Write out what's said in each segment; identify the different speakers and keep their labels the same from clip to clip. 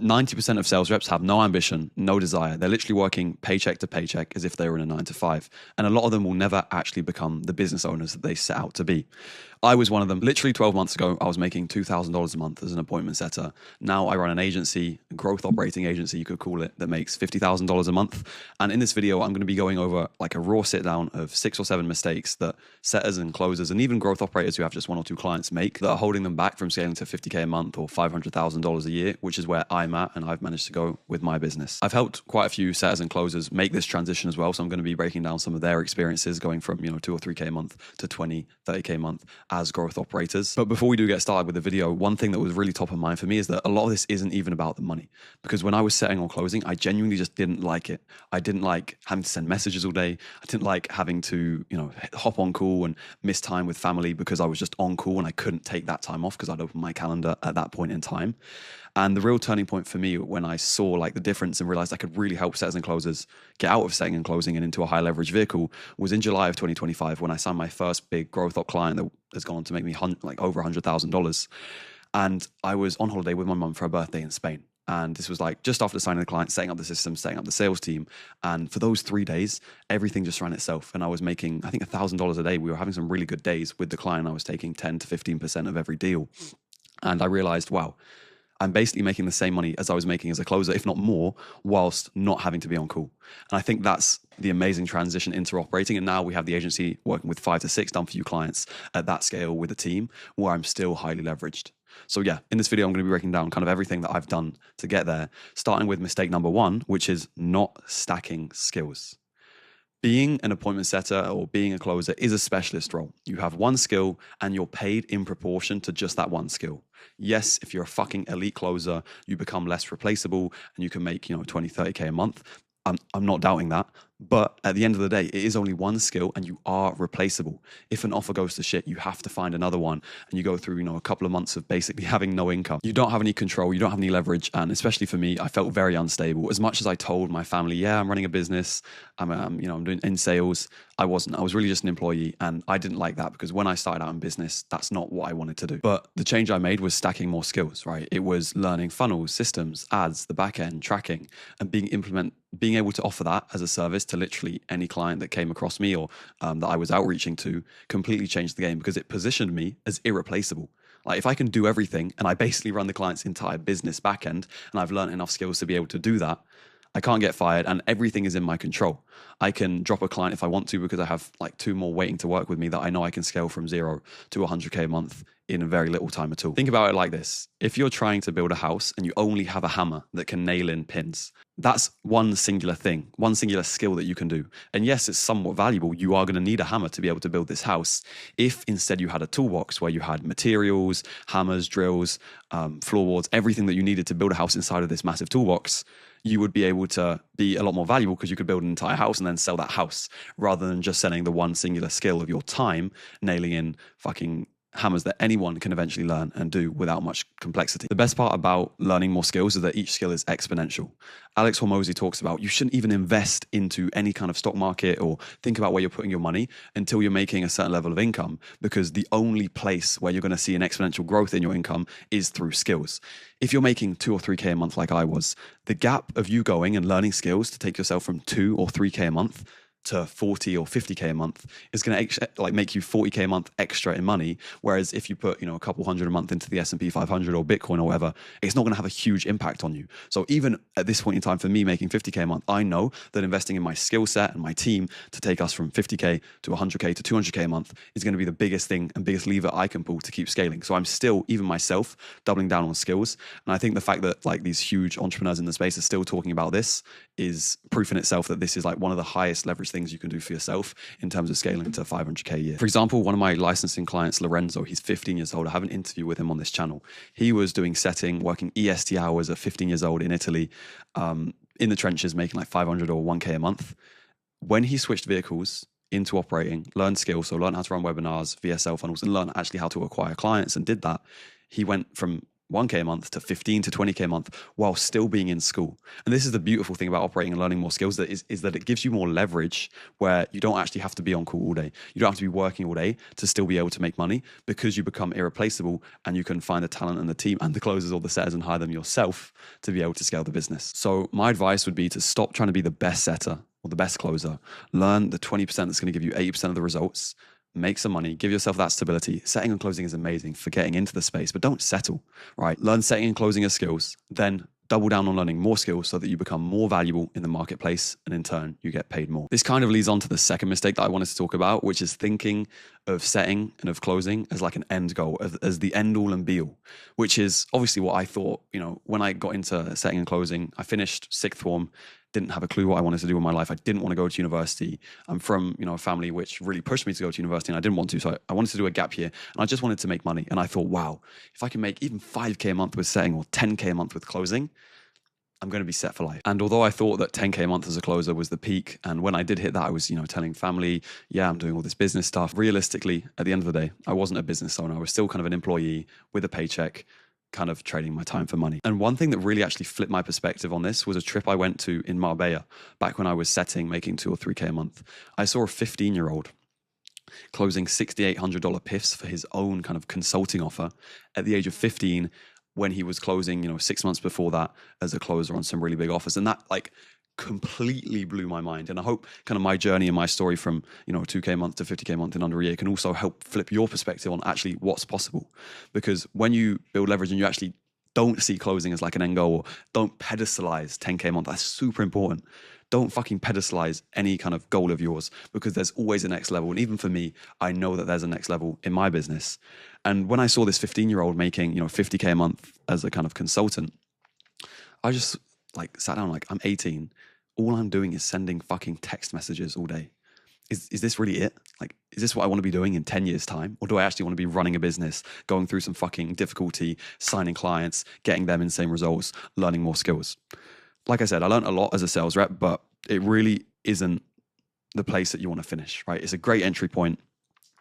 Speaker 1: 90% of sales reps have no ambition, no desire. They're literally working paycheck to paycheck as if they were in a 9 to 5. And a lot of them will never actually become the business owners that they set out to be. I was one of them. Literally 12 months ago, I was making $2,000 a month as an appointment setter. Now I run an agency, a growth operating agency, you could call it, that makes $50,000 a month. And in this video, I'm going to be going over like a raw sit down of 6 or 7 mistakes that setters and closers and even growth operators who have just 1 or 2 clients make that are holding them back from scaling to $50K a month or $500,000 a year, which is where I'm at and I've managed to go with my business. I've helped quite a few setters and closers make this transition as well. So I'm going to be breaking down some of their experiences going from, 2 or 3K a month to 20, 30K a month as growth operators. But before we do get started with the video, one thing that was really top of mind for me is that a lot of this isn't even about the money. Because when I was setting or closing, I genuinely just didn't like it. I didn't like having to send messages all day. I didn't like having to, hop on call and miss time with family because I was just on call and I couldn't take that time off because I'd opened my calendar at that point in time. And the real turning point for me when I saw like the difference and realized I could really help setters and closers get out of setting and closing and into a high leverage vehicle was in July of 2025 when I signed my first big growth op client that has gone on to make me over $100,000. And I was on holiday with my mum for her birthday in Spain. And this was like just after signing the client, setting up the system, setting up the sales team. And for those 3 days, everything just ran itself. And I was making, I think, $1,000 a day. We were having some really good days with the client. I was taking 10 to 15% of every deal. And I realized, wow, I'm basically making the same money as I was making as a closer, if not more, whilst not having to be on call. And I think that's the amazing transition into operating. And now we have the agency working with 5 to 6 done for you clients at that scale with a team where I'm still highly leveraged. So yeah, in this video, I'm going to be breaking down kind of everything that I've done to get there, starting with mistake number 1, which is not stacking skills. Being an appointment setter or being a closer is a specialist role. You have one skill and you're paid in proportion to just that one skill. Yes, if you're a fucking elite closer, you become less replaceable and you can make, 20, 30K a month. I'm not doubting that. But at the end of the day, it is only one skill and you are replaceable. If an offer goes to shit, you have to find another one. And you go through, a couple of months of basically having no income. You don't have any control. You don't have any leverage. And especially for me, I felt very unstable. As much as I told my family, yeah, I'm running a business. I'm doing in sales. I wasn't. I was really just an employee. And I didn't like that because when I started out in business, that's not what I wanted to do. But the change I made was stacking more skills, right? It was learning funnels, systems, ads, the back end, tracking, and being able to offer that as a service to literally any client that came across me or that I was outreaching to completely changed the game because it positioned me as irreplaceable. Like if I can do everything and I basically run the client's entire business back end and I've learned enough skills to be able to do that, I can't get fired and everything is in my control. I can drop a client if I want to because I have like 2 more waiting to work with me that I know I can scale from 0 to 100K a month in a very little time at all. Think about it like this. If you're trying to build a house and you only have a hammer that can nail in pins, that's one singular thing, one singular skill that you can do. And yes, it's somewhat valuable. You are going to need a hammer to be able to build this house. If instead you had a toolbox where you had materials, hammers, drills, floorboards, everything that you needed to build a house inside of this massive toolbox, you would be able to be a lot more valuable because you could build an entire house and then sell that house rather than just selling the one singular skill of your time, nailing in fucking hammers that anyone can eventually learn and do without much complexity. The best part about learning more skills is that each skill is exponential. Alex Hormozy talks about you shouldn't even invest into any kind of stock market or think about where you're putting your money until you're making a certain level of income, because the only place where you're going to see an exponential growth in your income is through skills. If you're making 2 or 3K a month like I was, the gap of you going and learning skills to take yourself from 2 or 3K a month to 40 or 50K a month is going to make you 40K a month extra in money. Whereas if you put, a couple hundred a month into the S&P 500 or Bitcoin or whatever, it's not going to have a huge impact on you. So even at this point in time, for me making 50K a month, I know that investing in my skill set and my team to take us from 50K to 100K to 200K a month is going to be the biggest thing and biggest lever I can pull to keep scaling. So I'm still, even myself, doubling down on skills. And I think the fact that like these huge entrepreneurs in the space are still talking about this is proof in itself that this is like one of the highest leverage things you can do for yourself in terms of scaling to 500K a year. For example, one of my licensing clients, Lorenzo, he's 15 years old. I have an interview with him on this channel. He was doing setting, working EST hours at 15 years old in Italy, in the trenches, making like 500 or 1K a month. When he switched vehicles into operating, learned skills, so learned how to run webinars, VSL funnels, and learned actually how to acquire clients and did that, he went from 1K a month to 15 to 20K a month while still being in school. And this is the beautiful thing about operating and learning more skills, that is that it gives you more leverage where you don't actually have to be on call all day. You don't have to be working all day to still be able to make money, because you become irreplaceable and you can find the talent and the team and the closers or the setters and hire them yourself to be able to scale the business. So my advice would be to stop trying to be the best setter or the best closer. Learn the 20% that's going to give you 80% of the results. Make some money, give yourself that stability. Setting and closing is amazing for getting into the space, but don't settle, right? Learn setting and closing as skills, then double down on learning more skills so that you become more valuable in the marketplace, and in turn, you get paid more. This kind of leads on to the second mistake that I wanted to talk about, which is thinking of setting and of closing as like an end goal, as the end all and be all, which is obviously what I thought, when I got into setting and closing. I finished sixth form, didn't have a clue what I wanted to do in my life. I didn't want to go to university. I'm from, a family which really pushed me to go to university, and I didn't want to. So I wanted to do a gap year, and I just wanted to make money. And I thought, wow, if I can make even 5K a month with setting or 10K a month with closing, I'm going to be set for life. And although I thought that 10K a month as a closer was the peak, and when I did hit that, I was, telling family, yeah, I'm doing all this business stuff. Realistically, at the end of the day, I wasn't a business owner. I was still kind of an employee with a paycheck, kind of trading my time for money. And one thing that really actually flipped my perspective on this was a trip I went to in Marbella back when I was setting, making 2 or 3K a month. I saw a 15-year-old closing $6,800 PIFs for his own kind of consulting offer at the age of 15, when he was closing, 6 months before that as a closer on some really big offers. And that completely blew my mind. And I hope kind of my journey and my story from, 2K a month to 50K a month in under a year can also help flip your perspective on actually what's possible. Because when you build leverage and you actually don't see closing as like an end goal, or don't pedestalize 10K a month, that's super important. Don't fucking pedestalize any kind of goal of yours, because there's always a next level. And even for me, I know that there's a next level in my business. And when I saw this 15-year-old making, 50K a month as a kind of consultant, I just sat down I'm 18. All I'm doing is sending fucking text messages all day. Is this really it? Is this what I want to be doing in 10 years' time? Or do I actually want to be running a business, going through some fucking difficulty, signing clients, getting them insane results, learning more skills? Like I said, I learned a lot as a sales rep, but it really isn't the place that you want to finish, right? It's a great entry point.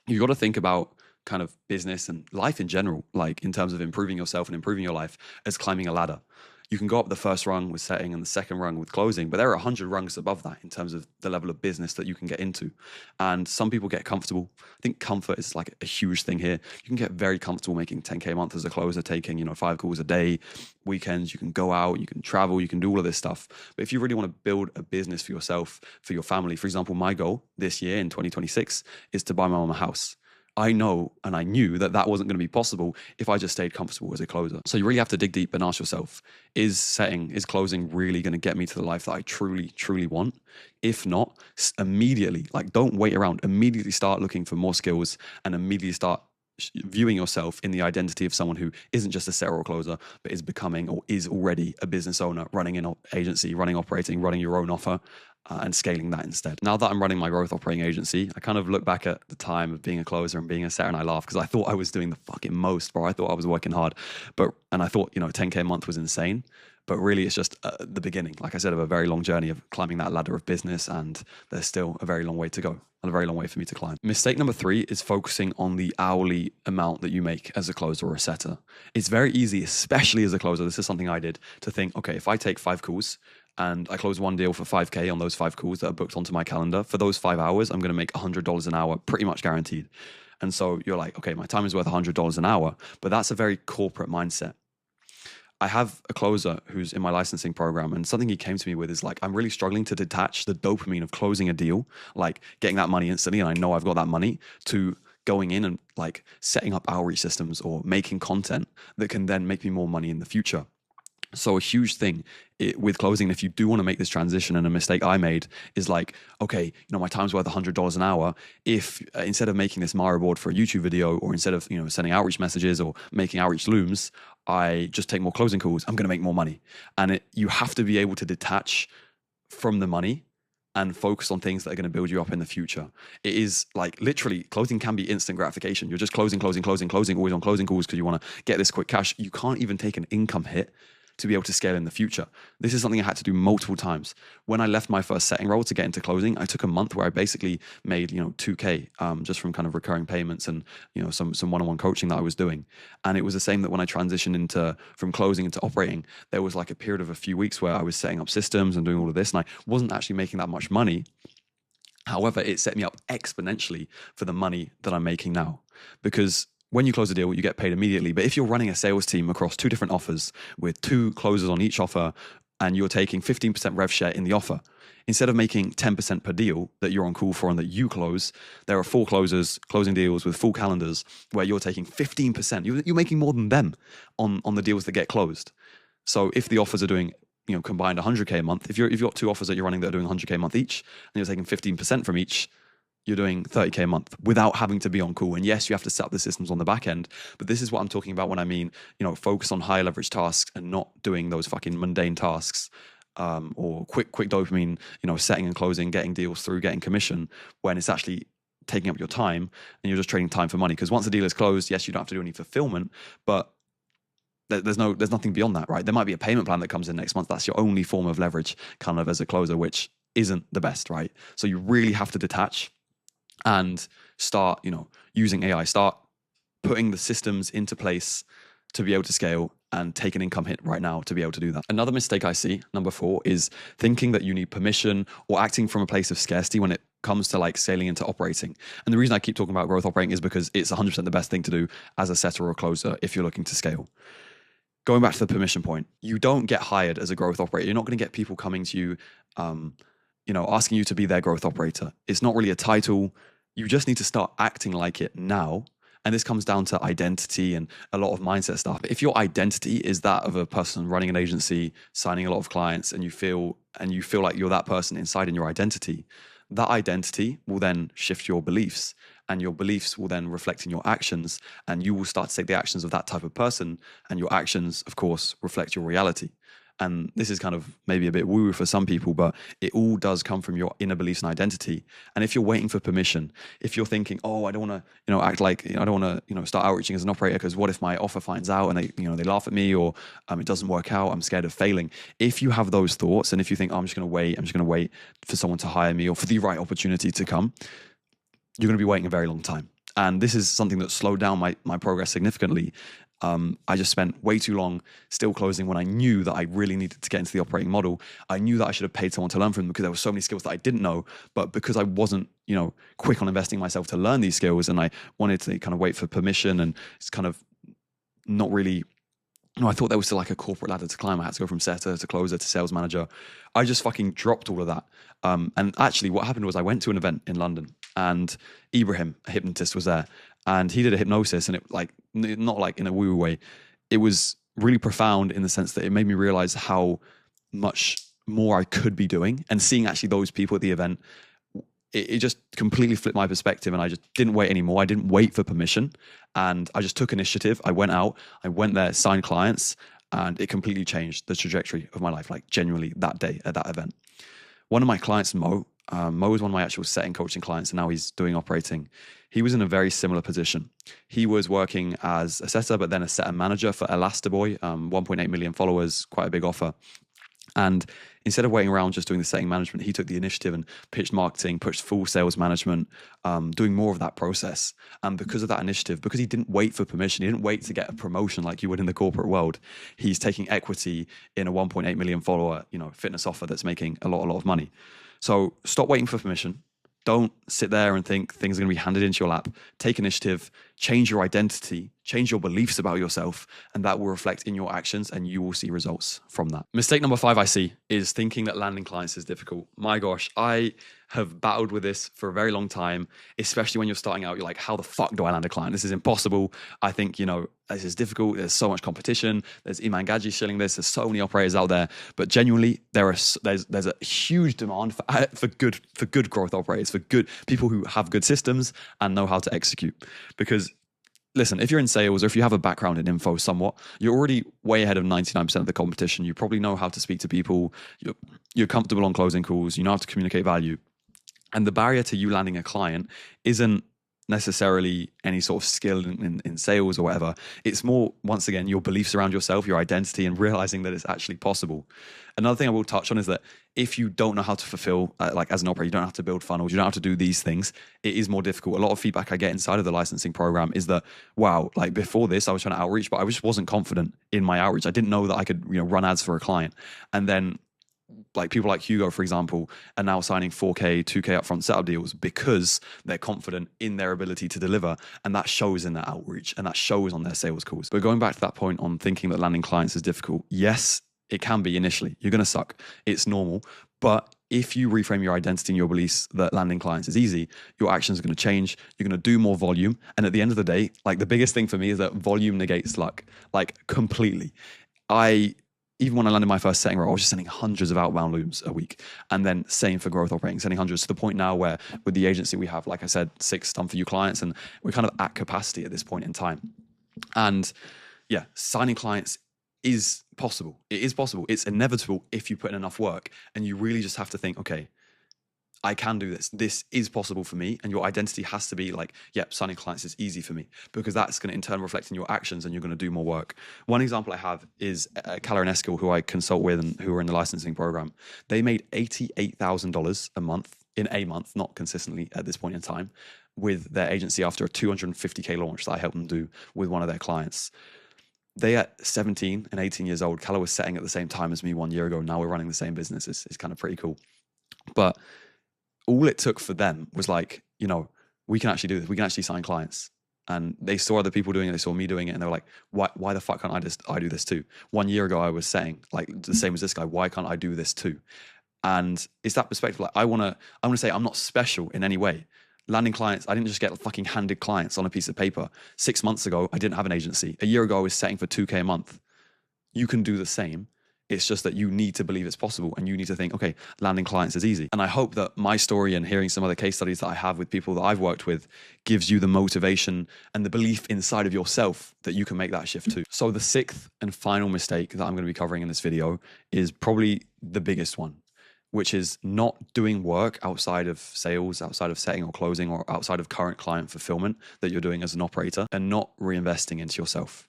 Speaker 1: You've got to think about kind of business and life in general, in terms of improving yourself and improving your life, as climbing a ladder. You can go up the first rung with setting and the second rung with closing, but there are 100 rungs above that in terms of the level of business that you can get into. And some people get comfortable. I think comfort is a huge thing here. You can get very comfortable making 10K a month as a closer, taking, 5 calls a day, weekends. You can go out, you can travel, you can do all of this stuff. But if you really want to build a business for yourself, for your family, for example, my goal this year in 2026 is to buy my mom a house. I know and I knew that that wasn't going to be possible if I just stayed comfortable as a closer. So you really have to dig deep and ask yourself, is closing really going to get me to the life that I truly, truly want? If not, immediately, don't wait around, immediately start looking for more skills and immediately start viewing yourself in the identity of someone who isn't just a setter or closer, but is becoming or is already a business owner, running an agency, operating, running your own offer, and scaling that instead. Now that I'm running my growth operating agency, I kind of look back at the time of being a closer and being a setter, and I laugh because I thought I was doing the fucking most, bro. I thought I was working hard, and I thought 10K a month was insane. But really, it's just the beginning, like I said, of a very long journey of climbing that ladder of business, and there's still a very long way to go and a very long way for me to climb. Mistake number 3 is focusing on the hourly amount that you make as a closer or a setter. It's very easy, especially as a closer, this is something I did, to think, okay, if I take 5 calls and I close one deal for 5K on those 5 calls that are booked onto my calendar, for those 5 hours, I'm going to make $100 an hour, pretty much guaranteed. And so you're like, okay, my time is worth $100 an hour, but that's a very corporate mindset. I have a closer who's in my licensing program, and something he came to me with is I'm really struggling to detach the dopamine of closing a deal, getting that money instantly, and I know I've got that money, to going in and setting up outreach systems or making content that can then make me more money in the future. So a huge thing with closing, if you do want to make this transition, and a mistake I made is okay, my time's worth $100 an hour. If instead of making this Mara board for a YouTube video, or instead of sending outreach messages or making outreach looms, I just take more closing calls, I'm going to make more money. And you have to be able to detach from the money and focus on things that are going to build you up in the future. It is literally, closing can be instant gratification. You're just closing, always on closing calls because you want to get this quick cash. You can't even take an income hit to be able to scale in the future. This is something I had to do multiple times. When I left my first setting role to get into closing, I took a month where I basically made, 2K just from kind of recurring payments and, some one-on-one coaching that I was doing. And it was the same that when I transitioned from closing into operating, there was like a period of a few weeks where I was setting up systems and doing all of this, and I wasn't actually making that much money. However, it set me up exponentially for the money that I'm making now, because when you close a deal, you get paid immediately. But if you're running a sales team across 2 different offers with 2 closers on each offer, and you're taking 15% rev share in the offer, instead of making 10% per deal that you're on call for and that you close, there are 4 closers closing deals with full calendars where you're taking 15%. You're making more than them on the deals that get closed. So if the offers are doing combined 100K a month, if you've got 2 offers that you're running that are doing 100K a month each, and you're taking 15% from each, you're doing 30K a month without having to be on call. And yes, you have to set up the systems on the back end, but this is what I'm talking about when I mean, focus on high leverage tasks and not doing those fucking mundane tasks, or quick dopamine, setting and closing, getting deals through, getting commission, when it's actually taking up your time and you're just trading time for money. Because once the deal is closed, yes, you don't have to do any fulfillment, but there's nothing beyond that, right? There might be a payment plan that comes in next month. That's your only form of leverage kind of as a closer, which isn't the best, right? So you really have to detach and start, using AI, start putting the systems into place to be able to scale and take an income hit right now to be able to do that. Another mistake I see, number 4, is thinking that you need permission or acting from a place of scarcity when it comes to like scaling into operating. And the reason I keep talking about growth operating is because it's 100% the best thing to do as a setter or a closer if you're looking to scale. Going back to the permission point, you don't get hired as a growth operator. You're not going to get people coming to you, asking you to be their growth operator. It's not really a title. You just need to start acting like it now. And this comes down to identity and a lot of mindset stuff. If your identity is that of a person running an agency, signing a lot of clients, and you feel like you're that person inside in your identity, that identity will then shift your beliefs, and your beliefs will then reflect in your actions, and you will start to take the actions of that type of person, and your actions, of course, reflect your reality. And this is kind of maybe a bit woo for some people, but it all does come from your inner beliefs and identity. And if you're waiting for permission, if you're thinking, oh, I don't want to, act like, I don't want to, start outreaching as an operator because what if my offer finds out and they laugh at me, or it doesn't work out, I'm scared of failing. If you have those thoughts, and if you think, oh, I'm just going to wait for someone to hire me or for the right opportunity to come, you're going to be waiting a very long time. And this is something that slowed down my progress significantly. I just spent way too long still closing when I knew that I really needed to get into the operating model. I knew that I should have paid someone to learn from them because there were so many skills that I didn't know, but because I wasn't, quick on investing myself to learn these skills, and I wanted to kind of wait for permission, and it's kind of not really, I thought there was still like a corporate ladder to climb. I had to go from setter to closer to sales manager. I just fucking dropped all of that. And actually what happened was I went to an event in London, and Ibrahim, a hypnotist, was there. And he did a hypnosis, and it not like in a woo way. It was really profound in the sense that it made me realize how much more I could be doing. And seeing actually those people at the event, it just completely flipped my perspective. And I just didn't wait anymore. I didn't wait for permission, and I just took initiative. I went out, I went there, signed clients, and it completely changed the trajectory of my life, like genuinely that day at that event. One of my clients, Mo was one of my actual setting coaching clients, and now he's doing operating. He was in a very similar position. He was working as a setter, but then a setter manager for Elastaboy, 1.8 million followers, quite a big offer. And instead of waiting around just doing the setting management, he took the initiative and pitched marketing, pushed full sales management, doing more of that process. And because of that initiative, because he didn't wait for permission, he didn't wait to get a promotion like you would in the corporate world, he's taking equity in a 1.8 million follower, fitness offer that's making a lot of money. So stop waiting for permission. Don't sit there and think things are going to be handed into your lap. Take initiative, change your identity, change your beliefs about yourself, and that will reflect in your actions, and you will see results from that. Mistake number 5 I see is thinking that landing clients is difficult. My gosh, I have battled with this for a very long time, especially when you're starting out. You're like, how the fuck do I land a client? This is impossible. I think, this is difficult. There's so much competition. There's Iman Gadji shilling this. There's so many operators out there. But genuinely, there's a huge demand for good growth operators, for good people who have good systems and know how to execute. Because listen, if you're in sales or if you have a background in info somewhat, you're already way ahead of 99% of the competition. You probably know how to speak to people. You're comfortable on closing calls. You know how to communicate value. And the barrier to you landing a client isn't necessarily any sort of skill in sales or whatever. It's more, once again, your beliefs around yourself, your identity, and realizing that it's actually possible. Another thing I will touch on is that if you don't know how to fulfill, like as an operator, you don't have to build funnels, you don't have to do these things, it is more difficult. A lot of feedback I get inside of the licensing program is that, wow, like before this, I was trying to outreach, but I just wasn't confident in my outreach. I didn't know that I could, run ads for a client. And then like people like Hugo, for example, are now signing 4K, 2K upfront setup deals because they're confident in their ability to deliver. And that shows in their outreach and that shows on their sales calls. But going back to that point on thinking that landing clients is difficult, yes, it can be initially. You're going to suck. It's normal. But if you reframe your identity and your beliefs that landing clients is easy, your actions are going to change. You're going to do more volume. And at the end of the day, like the biggest thing for me is that volume negates luck, like completely. Even when I landed my first setting role, I was just sending hundreds of outbound looms a week. And then same for growth operating, sending hundreds to the point now where with the agency we have, like I said, 6 done for you clients, and we're kind of at capacity at this point in time. And yeah, signing clients is possible. It is possible. It's inevitable if you put in enough work, and you really just have to think, okay, I can do this. This is possible for me. And your identity has to be like, yep, signing clients is easy for me, because that's going to in turn reflect in your actions and you're going to do more work. One example I have is Calla and Eskil, who I consult with and who are in the licensing program. They made $88,000 a month, in a month, not consistently at this point in time, with their agency after a 250K launch that I helped them do with one of their clients. They at 17 and 18 years old, Calla was setting at the same time as me 1 year ago. Now we're running the same business. It's kind of pretty cool. But all it took for them was like, we can actually do this. We can actually sign clients. And they saw other people doing it. They saw me doing it. And they were like, why the fuck can't I do this too? 1 year ago, I was saying like the same as this guy, why can't I do this too? And it's that perspective. Like I want to say I'm not special in any way. Landing clients, I didn't just get fucking handed clients on a piece of paper. 6 months ago, I didn't have an agency. A year ago, I was setting for 2K a month. You can do the same. It's just that you need to believe it's possible, and you need to think, okay, landing clients is easy. And I hope that my story and hearing some other case studies that I have with people that I've worked with gives you the motivation and the belief inside of yourself that you can make that shift too. So the 6th and final mistake that I'm going to be covering in this video is probably the biggest one, which is not doing work outside of sales, outside of setting or closing, or outside of current client fulfillment that you're doing as an operator, and not reinvesting into yourself.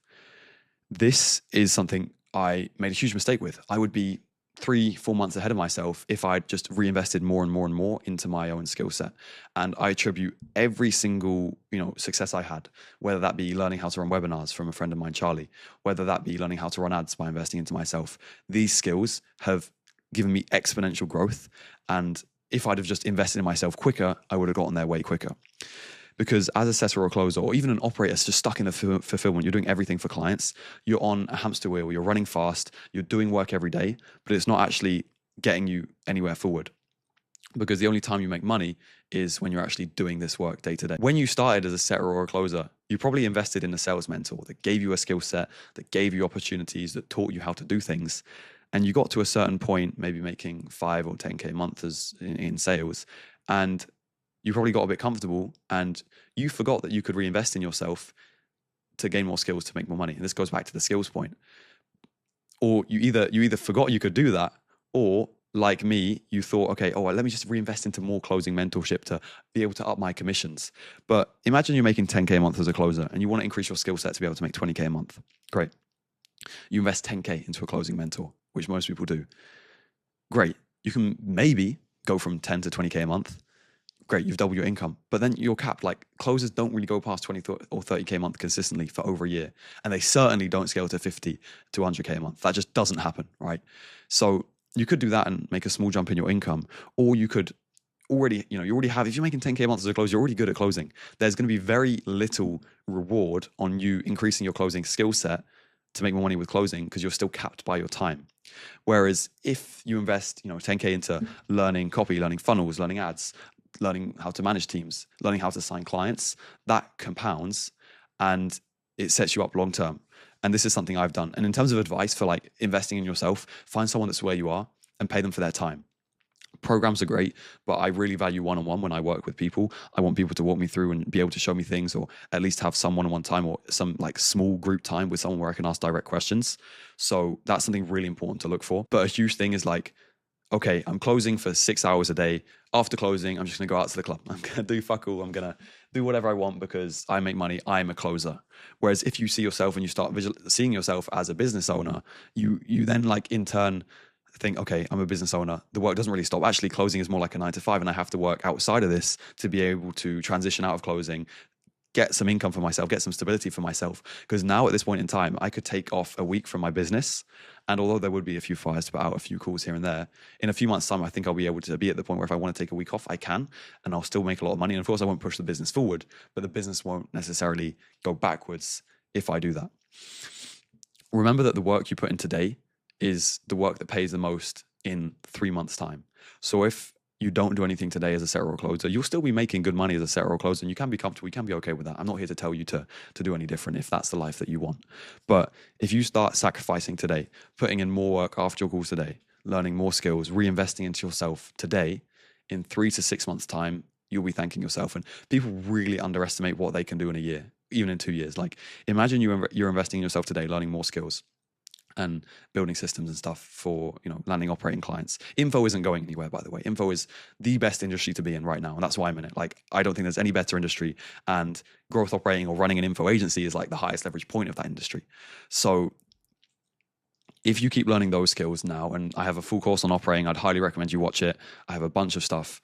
Speaker 1: This is something I made a huge mistake with. I would be 3-4 months ahead of myself if I'd just reinvested more and more and more into my own skill set. And I attribute every single, success I had, whether that be learning how to run webinars from a friend of mine, Charlie, whether that be learning how to run ads by investing into myself. These skills have given me exponential growth. And if I'd have just invested in myself quicker, I would have gotten there way quicker. Because as a setter or a closer, or even an operator that's just stuck in the fulfillment, you're doing everything for clients, you're on a hamster wheel, you're running fast, you're doing work every day, but it's not actually getting you anywhere forward. Because the only time you make money is when you're actually doing this work day to day. When you started as a setter or a closer, you probably invested in a sales mentor that gave you a skill set, that gave you opportunities, that taught you how to do things. And you got to a certain point, maybe making 5 or 10K a month in sales, and you probably got a bit comfortable and you forgot that you could reinvest in yourself to gain more skills to make more money. And this goes back to the skills point. Or you either forgot you could do that, or like me, you thought, okay, let me just reinvest into more closing mentorship to be able to up my commissions. But imagine you're making 10K a month as a closer and you want to increase your skill set to be able to make 20K a month. Great. You invest 10K into a closing mentor, which most people do. Great. You can maybe go from 10 to 20K a month. Great, you've doubled your income, but then you're capped. Like closers don't really go past 20 or 30K a month consistently for over a year. And they certainly don't scale to 50 to 100K a month. That just doesn't happen, right? So you could do that and make a small jump in your income, or you could already, you already have, if you're making 10K a month as a closer, you're already good at closing. There's going to be very little reward on you increasing your closing skill set to make more money with closing, because you're still capped by your time. Whereas if you invest, 10K into learning copy, learning funnels, learning ads, learning how to manage teams, learning how to sign clients, that compounds and it sets you up long term. And this is something I've done. And in terms of advice for like investing in yourself, find someone that's where you are and pay them for their time. Programs are great, but I really value one-on-one when I work with people. I want people to walk me through and be able to show me things, or at least have some one-on-one time or some like small group time with someone where I can ask direct questions. So that's something really important to look for. But a huge thing is like, okay, I'm closing for 6 hours a day. After closing, I'm just going to go out to the club. I'm going to do fuck all. I'm going to do whatever I want because I make money. I'm a closer. Whereas if you see yourself and you start seeing yourself as a business owner, you then like in turn think, okay, I'm a business owner. The work doesn't really stop. Actually, closing is more like a 9 to 5, and I have to work outside of this to be able to transition out of closing, get some income for myself, get some stability for myself. Because now at this point in time, I could take off a week from my business. And although there would be a few fires to put out, a few calls here and there, in a few months' time, I think I'll be able to be at the point where if I want to take a week off, I can, and I'll still make a lot of money. And of course, I won't push the business forward, but the business won't necessarily go backwards if I do that. Remember that the work you put in today is the work that pays the most in 3 months' time. So if you don't do anything today as a set roll closer, you'll still be making good money as a set roll closer, and you can be comfortable, you can be okay with that. I'm not here to tell you to do any different if that's the life that you want. But if you start sacrificing today, putting in more work after your calls today, learning more skills, reinvesting into yourself today, in 3 to 6 months' time, you'll be thanking yourself. And people really underestimate what they can do in a year, even in 2 years. Like imagine you're investing in yourself today, learning more skills and building systems and stuff for, landing operating clients. Info isn't going anywhere, by the way. Info is the best industry to be in right now. And that's why I'm in it. Like, I don't think there's any better industry, and growth operating or running an info agency is like the highest leverage point of that industry. So if you keep learning those skills now, and I have a full course on operating, I'd highly recommend you watch it. I have a bunch of stuff.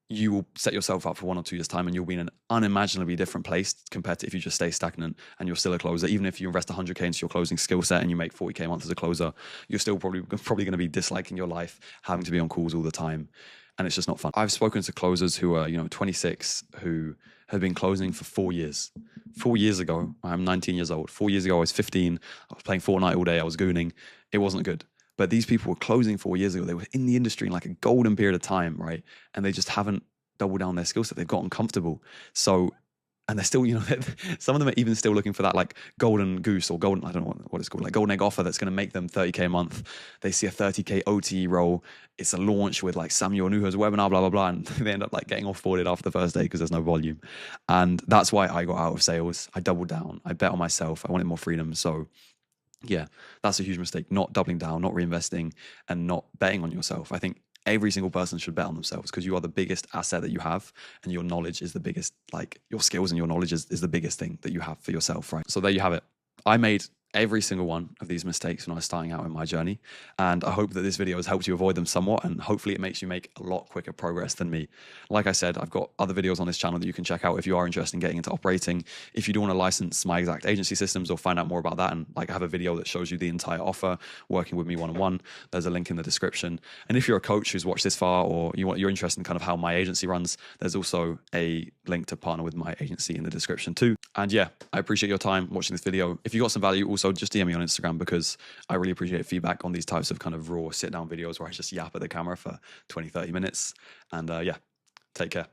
Speaker 1: You will set yourself up for 1 or 2 years' time, and you'll be in an unimaginably different place compared to if you just stay stagnant and you're still a closer. Even if you invest 100K into your closing skill set and you make 40K a month as a closer, you're still probably going to be disliking your life, having to be on calls all the time. And it's just not fun. I've spoken to closers who are, 26, who have been closing for 4 years. 4 years ago, I'm 19 years old. 4 years ago, I was 15. I was playing Fortnite all day. I was gooning. It wasn't good. But these people were closing 4 years ago. They were in the industry in like a golden period of time, right? And they just haven't doubled down their skill set. They've gotten comfortable. So, and they're still, some of them are even still looking for that like golden goose or golden, I don't know what it's called, like golden egg offer that's going to make them 30K a month. They see a 30K OTE role. It's a launch with like Samuel Nuha's webinar, blah, blah, blah. And they end up like getting offboarded after the first day because there's no volume. And that's why I got out of sales. I doubled down. I bet on myself. I wanted more freedom. So yeah, that's a huge mistake. Not doubling down, not reinvesting, and not betting on yourself. I think every single person should bet on themselves because you are the biggest asset that you have, and your knowledge is the biggest, like your skills and your knowledge is the biggest thing that you have for yourself, right? So there you have it. I made every single one of these mistakes when I was starting out in my journey, and I hope that this video has helped you avoid them somewhat, and hopefully it makes you make a lot quicker progress than me. Like I said, I've got other videos on this channel that you can check out if you are interested in getting into operating. If you do want to license my exact agency systems or find out more about that, and like I have a video that shows you the entire offer, working with me one-on-one, there's a link in the description. And if you're a coach who's watched this far, or you're interested in kind of how my agency runs, there's also a link to partner with my agency in the description too. And yeah, I appreciate your time watching this video. If you got some value, also just DM me on Instagram, because I really appreciate feedback on these types of kind of raw sit down videos where I just yap at the camera for 20-30 minutes. And yeah, take care.